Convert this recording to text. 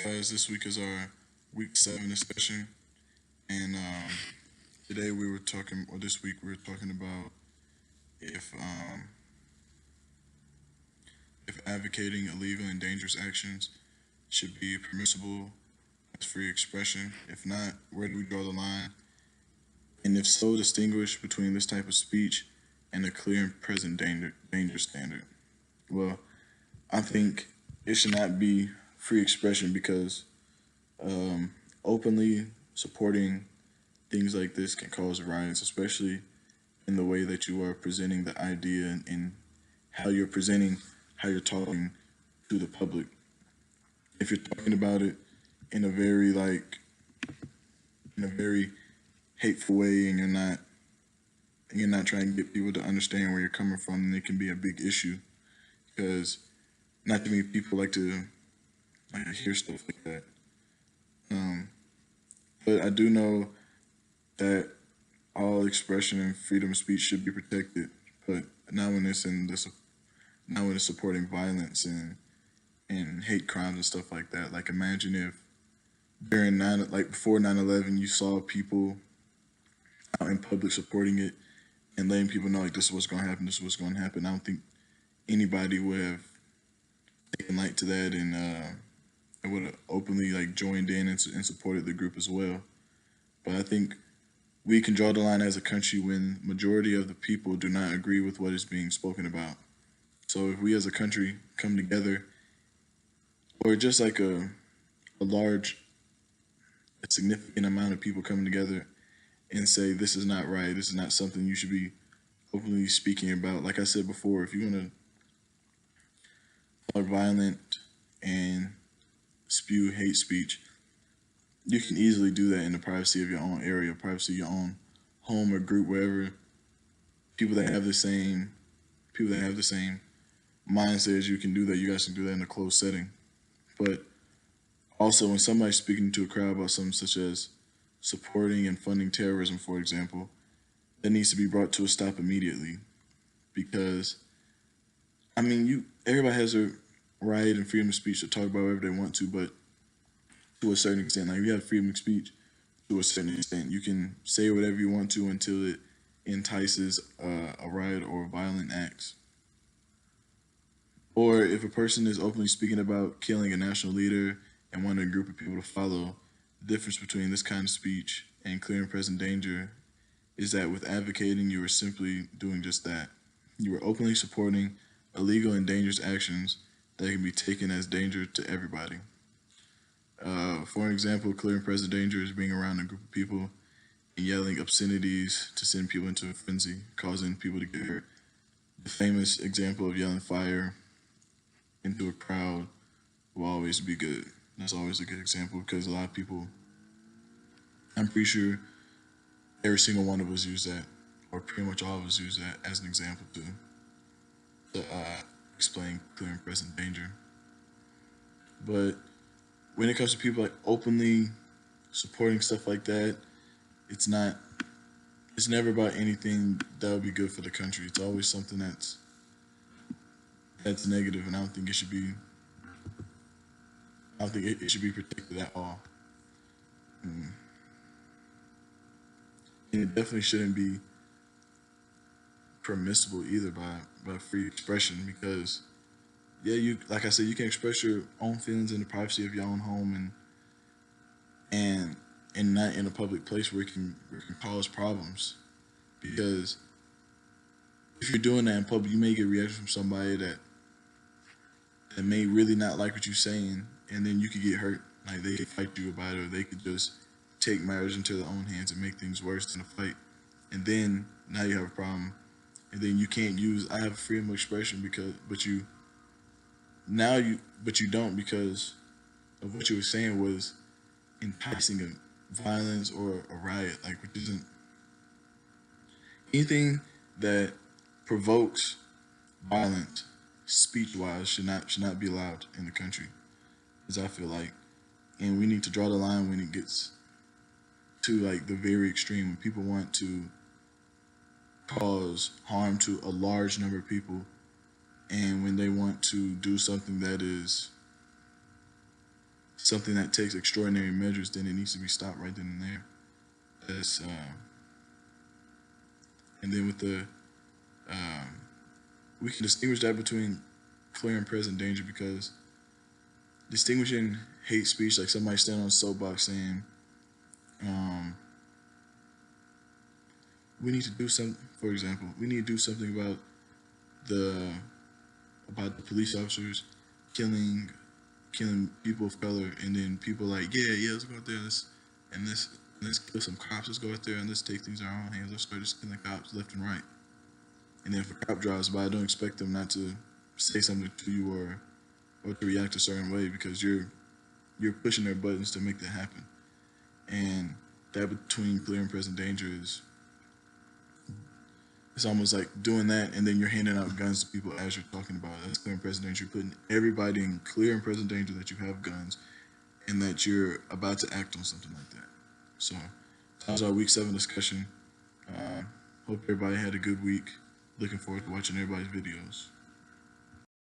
guys. This week is our week 7 discussion, and today we were talking, or this week we were talking about if um, if advocating illegal and dangerous actions should be permissible as free expression. If not, where do we draw the line? And if so, distinguish between this type of speech and a clear and present danger standard. Well, I think it should not be free expression because um, openly supporting things like this can cause riots, especially in the way that you are presenting the idea and how you're presenting, how you're talking to the public. If you're talking about it in a very in a very hateful way, and you're not trying to get people to understand where you're coming from, then it can be a big issue because not too many people like to hear stuff like that. Um, but I do know that all expression and freedom of speech should be protected, but not when it's not when it's supporting violence and hate crimes and stuff like that. Like imagine if before 9/11, you saw people out in public supporting it and letting people know like this is what's going to happen, this is what's going to happen. I don't think anybody would have taken light to that and would have openly joined in and supported the group as well. But I think we can draw the line as a country when majority of the people do not agree with what is being spoken about. So if we as a country come together, or just like a large, a significant amount of people coming together and say this is not right, this is not something you should be openly speaking about. Like I said before, if you want to are violent and spew hate speech, you can easily do that in the privacy of your own area, privacy of your own home or group, wherever people that have the same people that have the same mindset as you can do that. You guys can do that in a closed setting. But also, when somebody's speaking to a crowd about something such as supporting and funding terrorism, for example, that needs to be brought to a stop immediately. Because I mean, you everybody has a right and freedom of speech to talk about whatever they want to, but to a certain extent, like you have freedom of speech to a certain extent, you can say whatever you want to until it entices a riot or violent acts. Or if a person is openly speaking about killing a national leader and wanting a group of people to follow, the difference between this kind of speech and clear and present danger is that with advocating, you are simply doing just that. You are openly supporting illegal and dangerous actions that can be taken as danger to everybody. For example, clear and present danger is being around a group of people and yelling obscenities to send people into a frenzy, causing people to get hurt. The famous example of yelling fire into a crowd will always be good. That's always a good example because a lot of people, I'm pretty sure every single one of us use that, or pretty much all of us use that as an example to explain clear and present danger. But when it comes to people openly supporting stuff like that, it's not. It's never about anything that would be good for the country. It's always something that's negative, and I don't think it should be. I don't think it should be protected at all. Mm. And it definitely shouldn't be permissible either by free expression because yeah, you like I said, you can express your own feelings in the privacy of your own home and and not in a public place where it can cause problems. Because if you're doing that in public, you may get reaction from somebody that may really not like what you're saying, and then you could get hurt. Like they could fight you about it, or they could just take matters into their own hands and make things worse than a fight. And then now you have a problem. And then you can't use I have freedom of expression because but you don't because of what you were saying was enticing a violence or a riot, like which isn't anything that provokes violence speech wise should not be allowed in the country. As I feel like. And we need to draw the line when it gets to like the very extreme when people want to cause harm to a large number of people and when they want to do something that is something that takes extraordinary measures, then it needs to be stopped right then and there. That's and then with the we can distinguish that between clear and present danger because distinguishing hate speech, like somebody standing on a soapbox saying, um, we need to do some. For example, we need to do something the about the police officers killing people of color, and then people like, yeah, let's go out there, and let's kill some cops. Let's go out there and let's take things in our own hands. Let's start just killing cops left and right. And then if a cop drives by, don't expect them not to say something to you or to react a certain way because you're pushing their buttons to make that happen. And that between clear and present danger is it's almost like doing that and then you're handing out guns to people as you're talking about it. That's clear and present danger. You're putting everybody in clear and present danger that you have guns and that you're about to act on something like that. So that was our week 7 discussion. Hope everybody had a good week. Looking forward to watching everybody's videos.